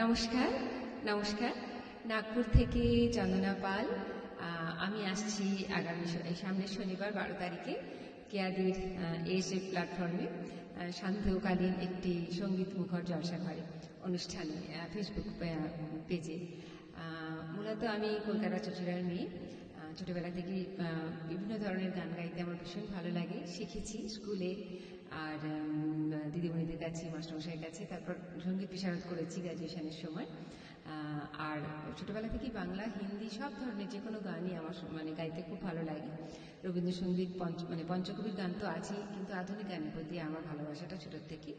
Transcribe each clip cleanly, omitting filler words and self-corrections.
নমস্কার নমস্কার নাগপুর থেকে চন্দনা পাল। আমি আসছি সামনের শনিবার 12 তারিখে কেয়াদির এএসএফ প্ল্যাটফর্মে সান্ধ্যকালীন একটি সঙ্গীত মুখর জলসাঘরে অনুষ্ঠানে ফেসবুক পেজে। মূলত আমি কলকাতা চচুড়ার মেয়ে। ছোটোবেলা থেকে বিভিন্ন ধরনের গান গাইতে আমার ভীষণ ভালো লাগে, শিখেছি স্কুলে আর দিদিমণিদের কাছে, মাস্টারমশাইয়ের কাছে, তারপর সঙ্গীত বিশারদ করেছি গ্র্যাজুয়েশনের সময়। আর ছোটোবেলা থেকেই বাংলা হিন্দি সব ধরনের যে কোনো গানই আমার গাইতে খুব ভালো লাগে। রবীন্দ্রসঙ্গীত পঞ্চকবির গান তো আছেই, কিন্তু আধুনিক গানের প্রতি আমার ভালোবাসাটা ছোটোর থেকে।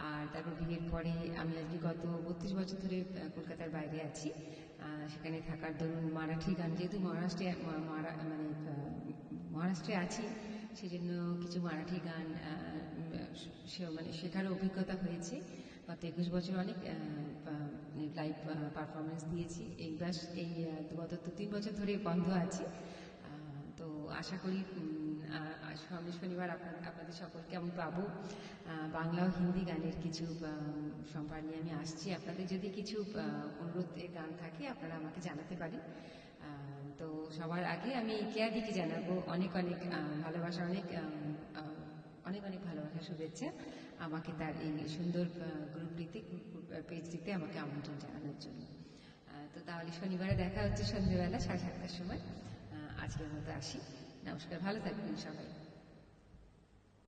আর তারপর বিয়ের পরে আমি আজকে গত 32 বছর ধরে কলকাতার বাইরে আছি। সেখানে থাকার দরুন মারাঠি গান, যেহেতু মহারাষ্ট্রে আছি, সেজন্য কিছু মারাঠি গান শেখার অভিজ্ঞতা হয়েছে। গত 21 বছর অনেক লাইভ পারফরমেন্স দিয়েছি। এই গত 2-3 বছর ধরে বন্ধ আছে। তো আশা করি সামনের শনিবার আপনাদের সকলকে আমি পাবো। বাংলা ও হিন্দি গানের কিছু সম্ভার নিয়ে আমি আসছি। আপনাদের যদি কিছু অনুরোধের গান থাকে আপনারা আমাকে জানাতে পারেন। তো সবার আগে আমি কেয়াদিকে জানাবো অনেক অনেক ভালোবাসা, অনেক অনেক ভালোবাসা, শুভেচ্ছা আমাকে তার এই সুন্দর পেজটিতে আমাকে আমন্ত্রণ জানানোর জন্য। তো তাহলে শনিবারে দেখা হচ্ছে সন্ধ্যেবেলা 7:30টার সময়। আজকের মতো আসি। নমস্কার, ভালো থাকবেন সবাই।